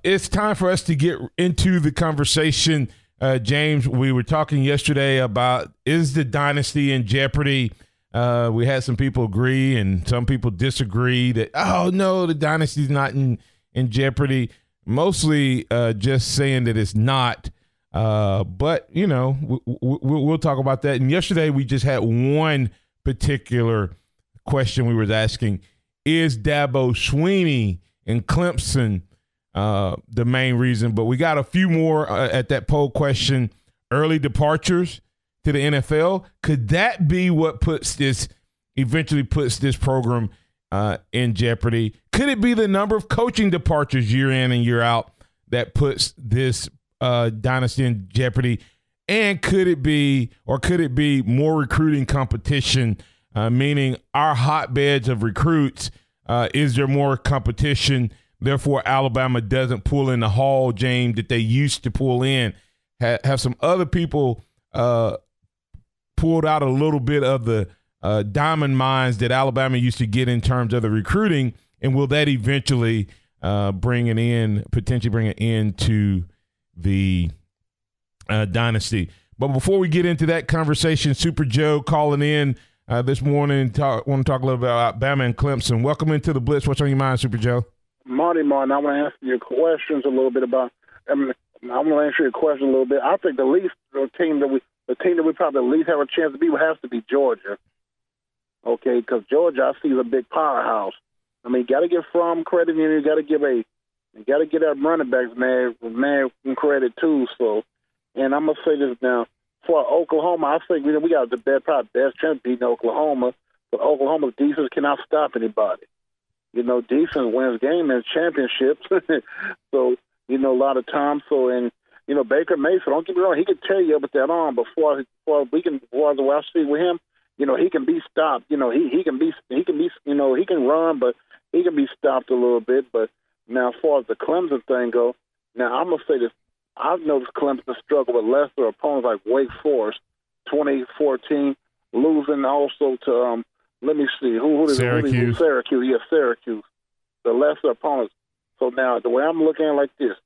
It's time for us to get into the conversation. James, we were talking yesterday about, is the dynasty in jeopardy? We had some people agree and some people disagree that, oh, no, the dynasty's not in jeopardy. Mostly just saying that it's not. But, you know, we'll talk about that. And yesterday we just had one particular question we were asking. Is Dabo Swinney and Clemson the main reason? But we got a few more at that poll question. Early departures to the NFL. Could that be what eventually puts this program in jeopardy? Could it be the number of coaching departures year in and year out that puts this dynasty in jeopardy? And could it be more recruiting competition, meaning our hotbeds of recruits? Is there more competition? Therefore, Alabama doesn't pull in the haul, James, that they used to pull in. Have some other people pulled out a little bit of the diamond mines that Alabama used to get in terms of the recruiting, and will that eventually potentially bring an end to the dynasty? But before we get into that conversation, Super Joe calling in this morning, want to talk a little bit about Alabama and Clemson. Welcome into the Blitz. What's on your mind, Super Joe? Martin, I want to answer your questions a little bit about. I want to answer your question a little bit. I think the team that we probably at least have a chance to beat would have to be Georgia. Okay, because Georgia I see is a big powerhouse. I mean, got to give Fromm credit, and you got to give that running backs man credit too. So, and I'm gonna say this now for Oklahoma. I think we got probably best chance beating Oklahoma, but Oklahoma's defense cannot stop anybody. You know, defense wins game and championships. So, you know, a lot of times. So, and, you know, Baker Mayfield, don't get me wrong, he can tear you up with that arm, but for the way I see with him, you know, he can be stopped. You know, he can be, you know, he can run, but he can be stopped a little bit. But now, as far as the Clemson thing go, now I'm going to say this. I've noticed Clemson struggle with lesser opponents like Wake Forest, 2014, losing also to, let me see. Who is Syracuse. Syracuse. Yeah, Syracuse. The lesser opponents. So now, the way I'm looking at it like this,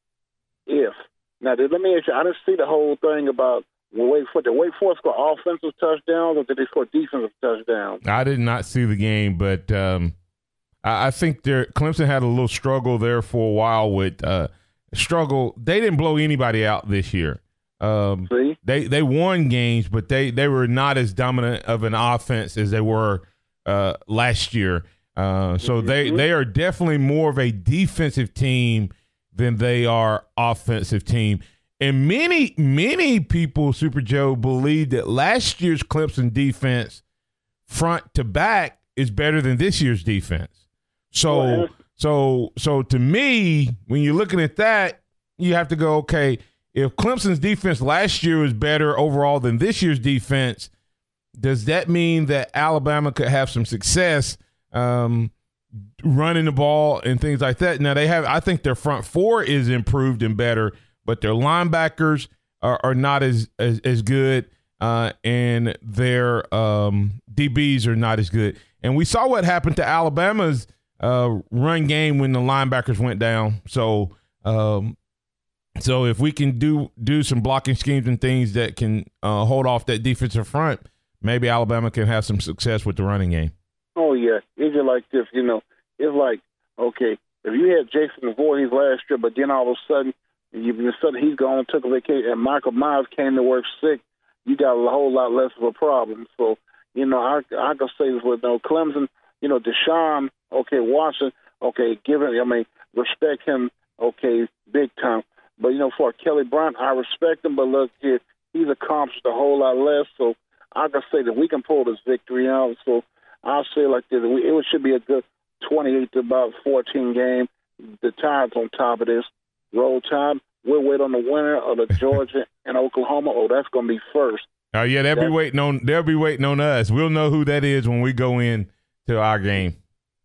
let me ask you, I didn't see the whole thing about Wake Forest. Did Wake Forest score offensive touchdowns or did they score defensive touchdowns? I did not see the game, but I think Clemson had a little struggle there for a while with struggle. They didn't blow anybody out this year. See? They won games, but they were not as dominant of an offense as they were last year. So they are definitely more of a defensive team than they are offensive team. And many people, Super Joe, believe that last year's Clemson defense front to back is better than this year's defense. So to me, when you're looking at that, you have to go, okay, if Clemson's defense last year was better overall than this year's defense, does that mean that Alabama could have some success running the ball and things like that? Now, I think their front four is improved and better, but their linebackers are not as good, and their DBs are not as good. And we saw what happened to Alabama's run game when the linebackers went down. So if we can do some blocking schemes and things that can hold off that defensive front, maybe Alabama can have some success with the running game. Oh, yeah. It's just like this, you know. It's like, okay, if you had Jason Voorhees last year, but then all of a sudden he's gone, took a vacation, and Michael Myers came to work sick, you got a whole lot less of a problem. So, you know, I can say this with Clemson, you know, Deshaun, okay, Watson, okay, respect him, okay, big time. But, you know, for Kelly Bryant, I respect him, but look, he's accomplished a whole lot less. So I can say that we can pull this victory out. So I'll say like this, it should be a good 28 to about 14 game. The Tide's on top of this. Roll Tide, we'll wait on the winner of the Georgia and Oklahoma. Oh, that's going to be first. Oh, yeah, they'll be waiting on us. We'll know who that is when we go in to our game.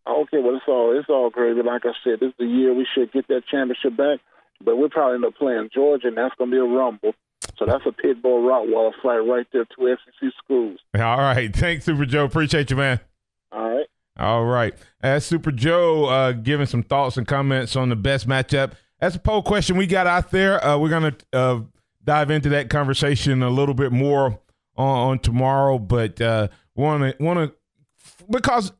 Okay, well, it's all great. But like I said, this is the year we should get that championship back. But we'll probably end up playing Georgia, and that's going to be a rumble. So that's a Pitbull Rottweiler fight right there, two SEC schools. All right. Thanks, Super Joe. Appreciate you, man. All right. All right. That's Super Joe giving some thoughts and comments on the best matchup. that's a poll question we got out there. We're going to dive into that conversation a little bit more on tomorrow, but want to because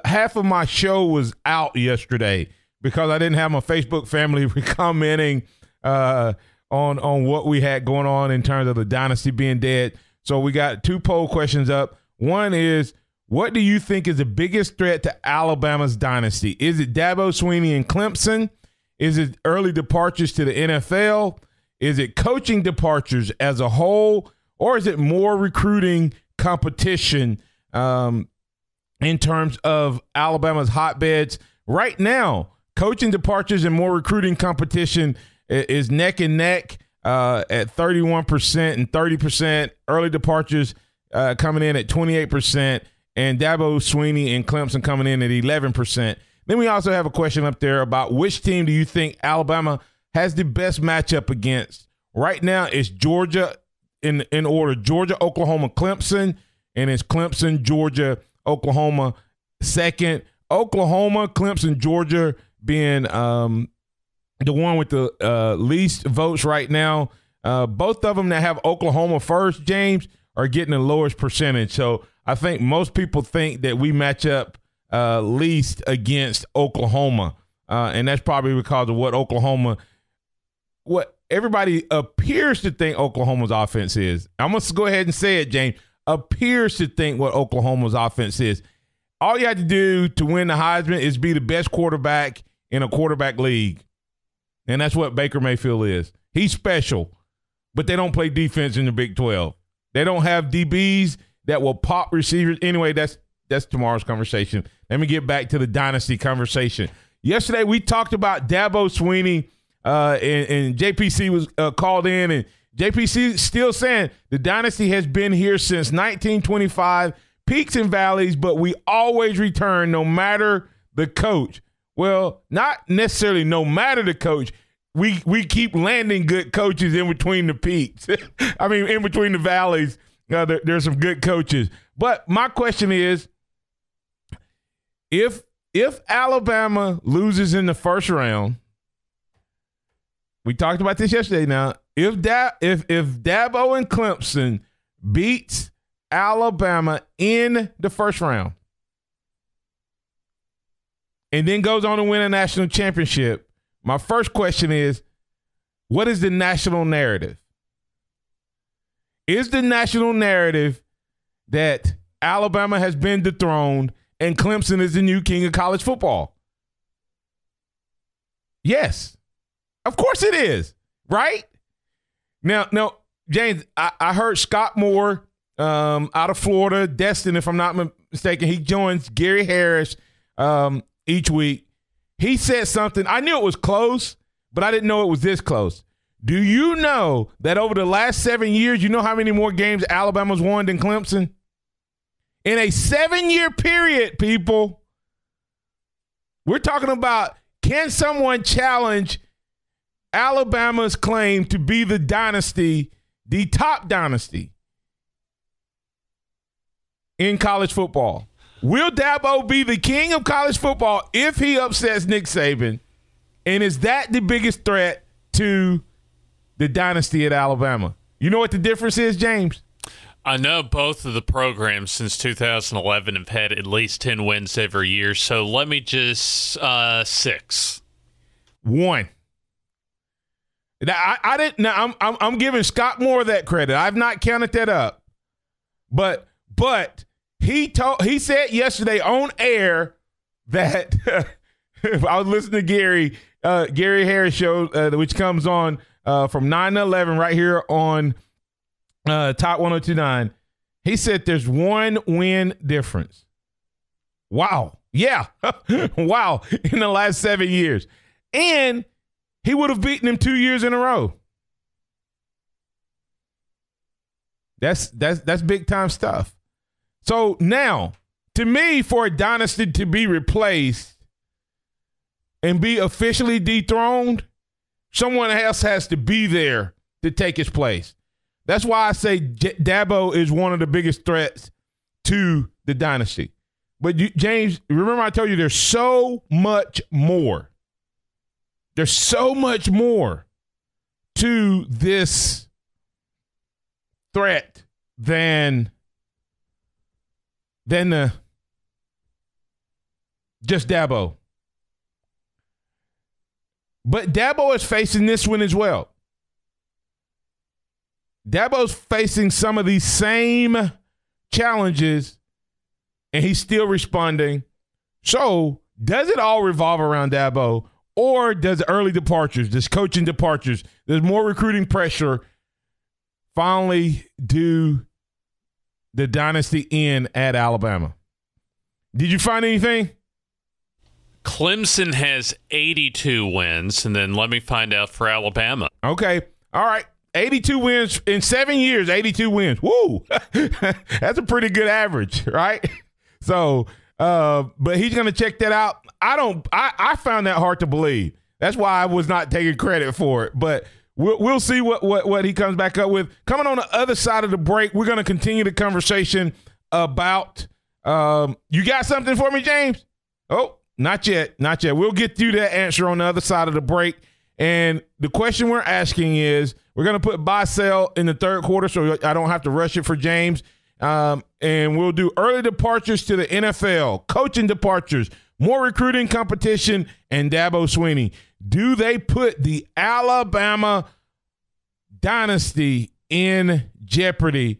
half of my show was out yesterday because I didn't have my Facebook family commenting on what we had going on in terms of the dynasty being dead. So we got 2 poll questions up. One is, what do you think is the biggest threat to Alabama's dynasty? Is it Dabo Swinney and Clemson? Is it early departures to the NFL? Is it coaching departures as a whole? Or is it more recruiting competition in terms of Alabama's hotbeds? Right now, coaching departures and more recruiting competition is neck and neck at 31% and 30%. Early departures coming in at 28%. And Dabo Swinney and Clemson coming in at 11%. Then we also have a question up there about which team do you think Alabama has the best matchup against? Right now, it's Georgia in order. Georgia, Oklahoma, Clemson, and it's Clemson, Georgia, Oklahoma second. Oklahoma, Clemson, Georgia being the one with the least votes right now. Both of them that have Oklahoma first, James, are getting the lowest percentage. So I think most people think that we match up least against Oklahoma. And that's probably because of what everybody appears to think Oklahoma's offense is. I'm going to go ahead and say it, James. Appears to think what Oklahoma's offense is. All you have to do to win the Heisman is be the best quarterback in a quarterback league. And that's what Baker Mayfield is. He's special, but they don't play defense in the Big 12. They don't have DBs that will pop receivers. Anyway, that's tomorrow's conversation. Let me get back to the dynasty conversation. Yesterday, we talked about Dabo Swinney, and JPC was called in, and JPC still saying the dynasty has been here since 1925, peaks and valleys, but we always return no matter the coach. Well, not necessarily no matter the coach. We keep landing good coaches in between the peaks. I mean, in between the valleys, there's some good coaches. But my question is, if Alabama loses in the first round, we talked about this yesterday now, if Dabo and Clemson beats Alabama in the first round and then goes on to win a national championship, my first question is, what is the national narrative? Is the national narrative that Alabama has been dethroned and Clemson is the new king of college football? Yes. Of course it is, right? Now, James, I heard Scott Moore out of Florida, Destin, if I'm not mistaken, he joins Gary Harris each week. He said something. I knew it was close, but I didn't know it was this close. Do you know that over the last 7 years, you know how many more games Alabama's won than Clemson? In a 7-year period, people, we're talking about, can someone challenge Alabama's claim to be the dynasty, the top dynasty in college football? Will Dabo be the king of college football if he upsets Nick Saban? And is that the biggest threat to the dynasty at Alabama? You know what the difference is, James? I know both of the programs since 2011 have had at least 10 wins every year. So let me just 6. 1. Now, I didn't. Now I'm giving Scott Moore that credit. I've not counted that up, but he said yesterday on air that I was listening to Gary Harris show, which comes on from 9 to 11 right here on Top 102.9. He said there's 1 win difference. Wow. Yeah. Wow. In the last 7 years. And he would have beaten him 2 years in a row. That's big time stuff. So now, to me, for a dynasty to be replaced and be officially dethroned, someone else has to be there to take his place. That's why I say Dabo is one of the biggest threats to the dynasty. But James, remember I told you there's so much more There's so much more to this threat than just Dabo. But Dabo is facing this one as well. Dabo's facing some of these same challenges, and he's still responding. So does it all revolve around Dabo, or does early departures, does coaching departures, there's more recruiting pressure finally do the dynasty end at Alabama? Did you find anything? Clemson has 82 wins, and then let me find out for Alabama. Okay. All right. 82 wins in 7 years, 82 wins. Woo! That's a pretty good average, right? So, but he's going to check that out. I found that hard to believe. That's why I was not taking credit for it. But we'll see what he comes back up with. Coming on the other side of the break, we're going to continue the conversation about you got something for me, James? Oh, not yet. Not yet. We'll get through that answer on the other side of the break. And the question we're asking is, we're going to put buy sell in the third quarter so I don't have to rush it for James. And we'll do early departures to the NFL, coaching departures, more recruiting competition, and Dabo Swinney. Do they put the Alabama dynasty in jeopardy?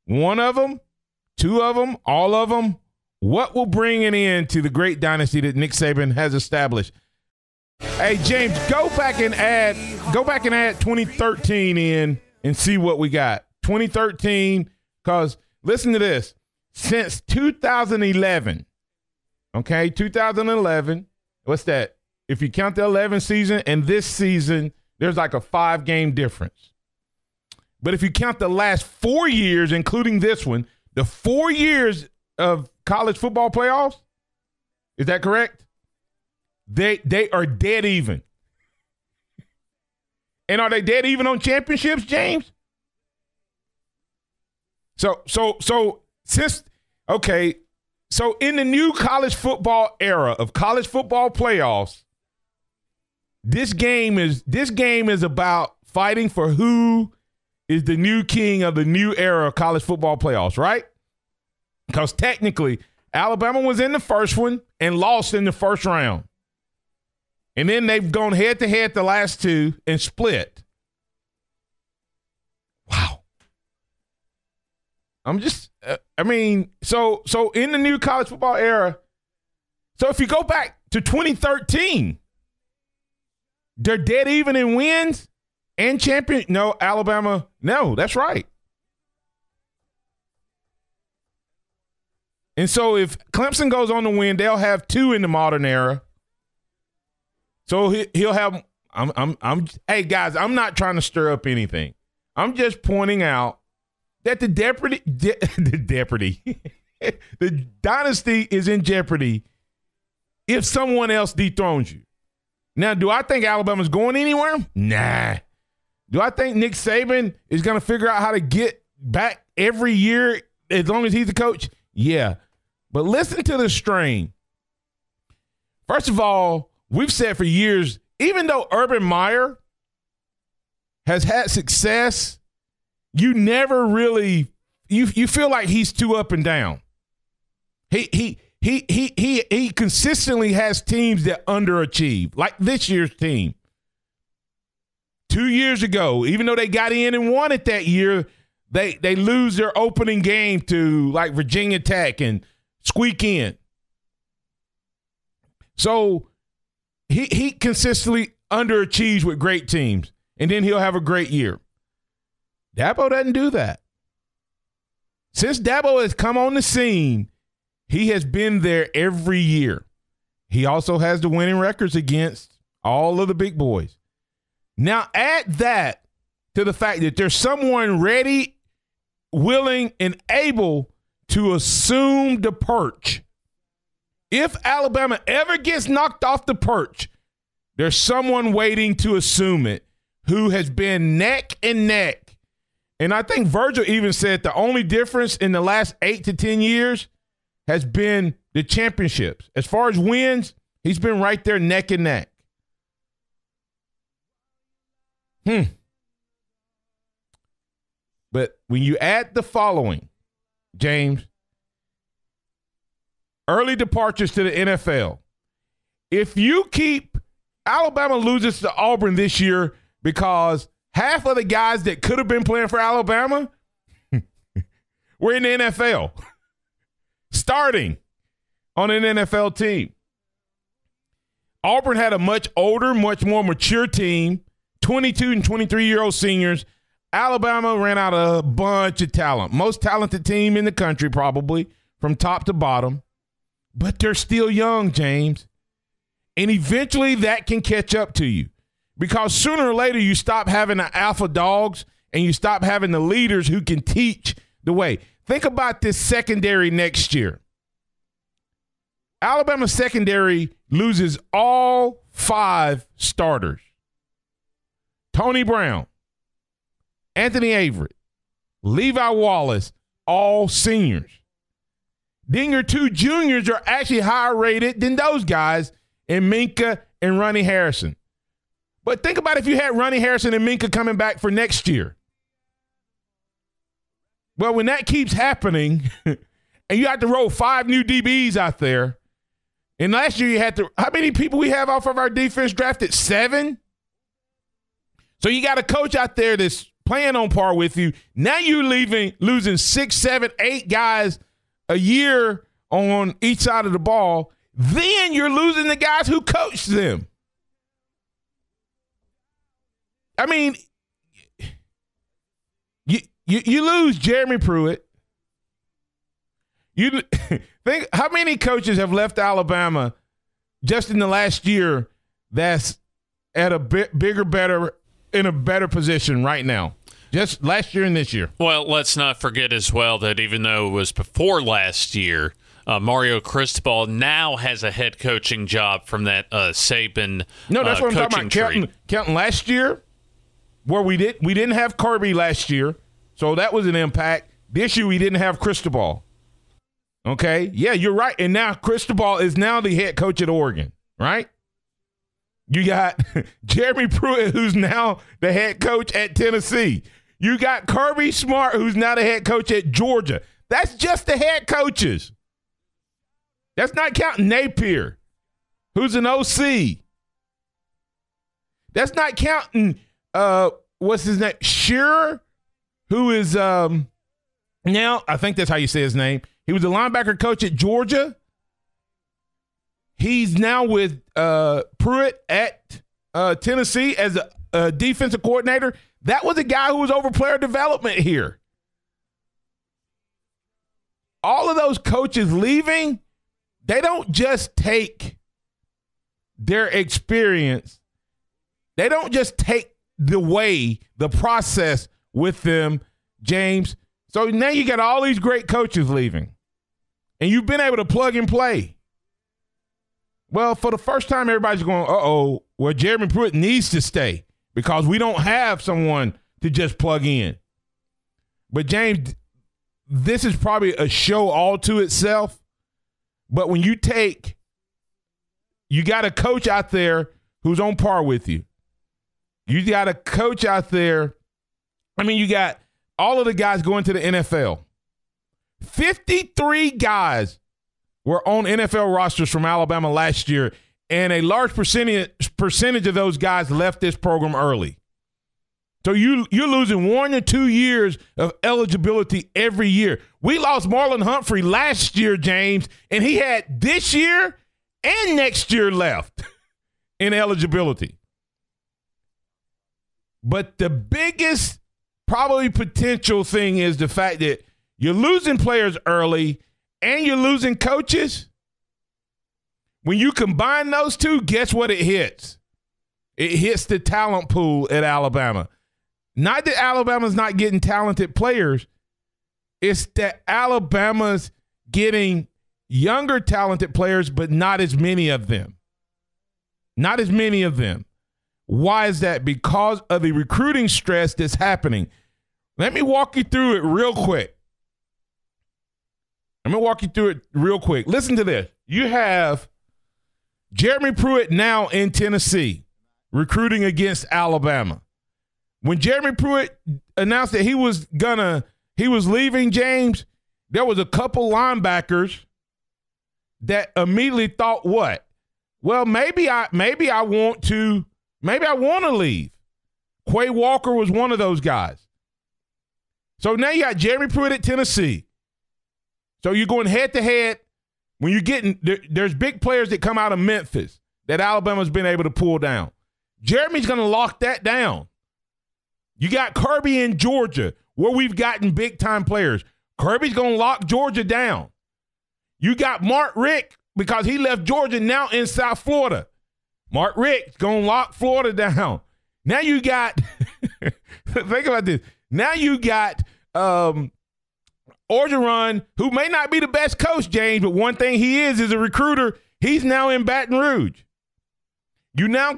One of them, two of them, all of them? What will bring an end to the great dynasty that Nick Saban has established? Hey, James, go back and add 2013 in and see what we got. 2013, because listen to this. Since 2011, okay, 2011, what's that? If you count the 11 season and this season, there's like a 5-game difference. But if you count the last 4 years, including this one, the 4 years of college football playoffs, is that correct? They are dead even. And are they dead even on championships, James? So in the new college football era of college football playoffs, this game is about fighting for who is the new king of the new era of college football playoffs, right? Because technically, Alabama was in the first one and lost in the first round. And then they've gone head-to-head the last two and split. Wow. I'm just so in the new college football era, so if you go back to 2013, they're dead even in wins and champion. No, Alabama, no, that's right. And so if Clemson goes on to win, they'll have 2 in the modern era. So he'll have. Hey guys, I'm not trying to stir up anything. I'm just pointing out that the dynasty is in jeopardy if someone else dethrones you. Now, do I think Alabama's going anywhere? Nah. Do I think Nick Saban is going to figure out how to get back every year as long as he's the coach? Yeah. But listen to the strain. First of all, we've said for years, even though Urban Meyer has had success, you never really you feel like he's too up and down. He consistently has teams that underachieve, like this year's team. 2 years ago, even though they got in and won it that year, they lose their opening game to like Virginia Tech and squeak in. So he consistently underachieves with great teams, and then he'll have a great year. Dabo doesn't do that. Since Dabo has come on the scene, he has been there every year. He also has the winning records against all of the big boys. Now add that to the fact that there's someone ready, willing, and able to assume the perch. If Alabama ever gets knocked off the perch, there's someone waiting to assume it who has been neck and neck. And I think Virgil even said the only difference in the last 8 to 10 years has been the championships. As far as wins, he's been right there neck and neck. But when you add the following, James, early departures to the NFL. If you keep Alabama loses to Auburn this year because half of the guys that could have been playing for Alabama were in the NFL, starting on an NFL team. Auburn had a much older, much more mature team, 22 and 23-year-old seniors. Alabama ran out a bunch of talent. Most talented team in the country probably from top to bottom. But they're still young, James. And eventually that can catch up to you because sooner or later you stop having the alpha dogs and you stop having the leaders who can teach the way. Think about this secondary next year. Alabama secondary loses all 5 starters. Tony Brown, Anthony Averett, Levi Wallace, all seniors. Then your 2 juniors are actually higher rated than those guys in Minka and Ronnie Harrison. But think about if you had Ronnie Harrison and Minka coming back for next year. Well, when that keeps happening and you have to roll 5 new DBs out there, and last year you had to – how many people we have off of our defense drafted? 7? So you got a coach out there that's playing on par with you. Now you're losing 6, 7, 8 guys a year on each side of the ball. Then you're losing the guys who coach them. I mean, you lose Jeremy Pruitt. You think how many coaches have left Alabama just in the last year that's at a bigger, better, in a better position right now? Just last year and this year. Well, let's not forget as well that even though it was before last year, Mario Cristobal now has a head coaching job from that Saban No, that's what I'm talking about. tree. Counting last year, where we didn't have Kirby last year, so that was an impact. This year we didn't have Cristobal. Okay? Yeah, you're right. And now Cristobal is now the head coach at Oregon, right? You got Jeremy Pruitt, who's now the head coach at Tennessee. You got Kirby Smart, who's now the head coach at Georgia. That's just the head coaches. That's not counting Napier, who's an OC. That's not counting, what's his name? Shearer, who is now, I think that's how you say his name. He was a linebacker coach at Georgia. He's now with Pruitt at Tennessee as a defensive coordinator. That was a guy who was over player development here. All of those coaches leaving, they don't just take their experience. They don't just take the process with them, James. So now you got all these great coaches leaving. And you've been able to plug and play. Well, for the first time, everybody's going, well, Jeremy Pruitt needs to stay because we don't have someone to just plug in. But, James, this is probably a show all to itself. But when you got a coach out there who's on par with you. You got a coach out there. I mean, you got all of the guys going to the NFL. 53 guys were on NFL rosters from Alabama last year, and a large percentage of those guys left this program early. So you're losing 1 or 2 years of eligibility every year. We lost Marlon Humphrey last year, James, and he had this year and next year left in eligibility. But the biggest probably potential thing is the fact that you're losing players early and you're losing coaches. When you combine those two, guess what it hits? It hits the talent pool at Alabama. Not that Alabama's not getting talented players. It's that Alabama's getting younger talented players, but not as many of them. Not as many of them. Why is that? Because of the recruiting stress that's happening. Let me walk you through it real quick. Listen to this. You have Jeremy Pruitt now in Tennessee recruiting against Alabama. When Jeremy Pruitt announced that he was leaving, James, there was a couple linebackers that immediately thought, what? Well, maybe I want to leave. Quay Walker was one of those guys. So now you got Jeremy Pruitt at Tennessee. So you're going head-to-head. When you're getting – there's big players that come out of Memphis that Alabama's been able to pull down. Jeremy's going to lock that down. You got Kirby in Georgia, where we've gotten big-time players. Kirby's going to lock Georgia down. You got Mark Richt, because he left Georgia, now in South Florida. Mark Richt's going to lock Florida down. Now you got – think about this. Now you got Orgeron, who may not be the best coach, James, but one thing he is a recruiter. He's now in Baton Rouge. You now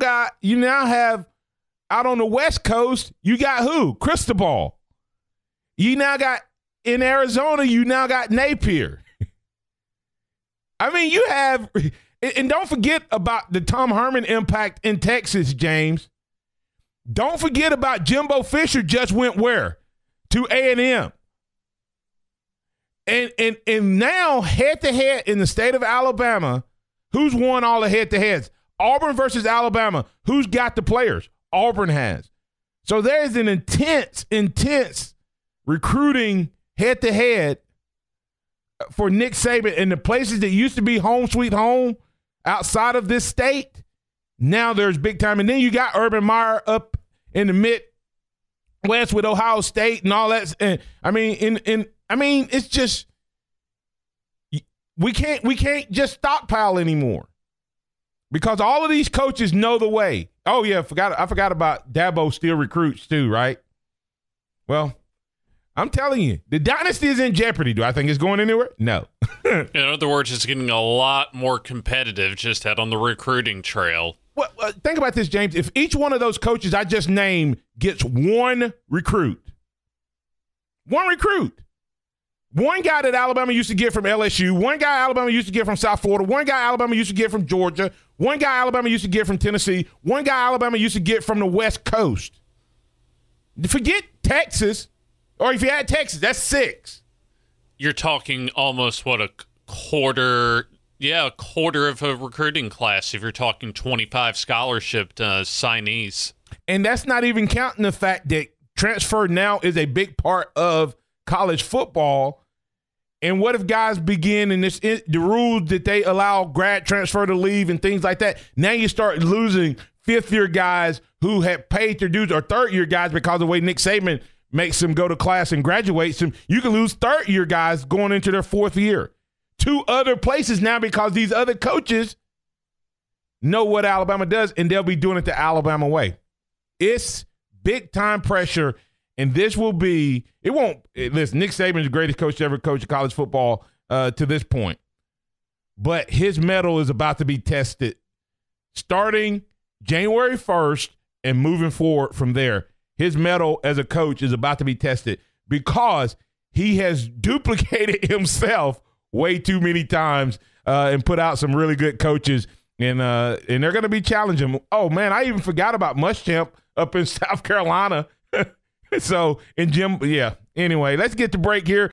have out on the West Coast, you got who? Cristobal. You now got in Arizona, you now got Napier. I mean, you have, and don't forget about the Tom Herman impact in Texas, James. Don't forget about Jimbo Fisher just went where? To A&M. And now head-to-head in the state of Alabama, who's won all the head-to-heads? Auburn versus Alabama. Who's got the players? Auburn has. So there's an intense recruiting head-to-head for Nick Saban in the places that used to be home sweet home outside of this state. Now there's big time. And then you got Urban Meyer up in the Midwest with Ohio State and all that. And I mean, it's just we can't just stockpile anymore because all of these coaches know the way. Oh yeah, I forgot about Dabo still recruits too, right? Well, I'm telling you, the dynasty is in jeopardy. Do I think it's going anywhere? No. In other words, it's getting a lot more competitive just out on the recruiting trail. Well, think about this, James. If each one of those coaches I just named gets one recruit, one guy that Alabama used to get from LSU, one guy Alabama used to get from South Florida, one guy Alabama used to get from Georgia, one guy Alabama used to get from Tennessee, one guy Alabama used to get from the West Coast. Forget Texas, or if you add Texas, that's 6. You're talking almost, a quarter of a recruiting class if you're talking 25 scholarship signees. And that's not even counting the fact that transfer now is a big part of college football. And what if guys begin in the rules that they allow grad transfer to leave and things like that? Now you start losing fifth-year guys who have paid their dues, or third-year guys because of the way Nick Saban makes them go to class and graduates them. You can lose third-year guys going into their fourth year to other places now because these other coaches know what Alabama does, and they'll be doing it the Alabama way. It's big-time pressure, and this will be – listen, Nick Saban is the greatest coach to ever coach college football to this point. But his mettle is about to be tested starting January 1st and moving forward from there. His mettle as a coach is about to be tested because he has duplicated himself way too many times and put out some really good coaches, and they're going to be challenging. Oh, man, I even forgot about Muschamp up in South Carolina. So, and Jim, yeah. Anyway, let's get to break here.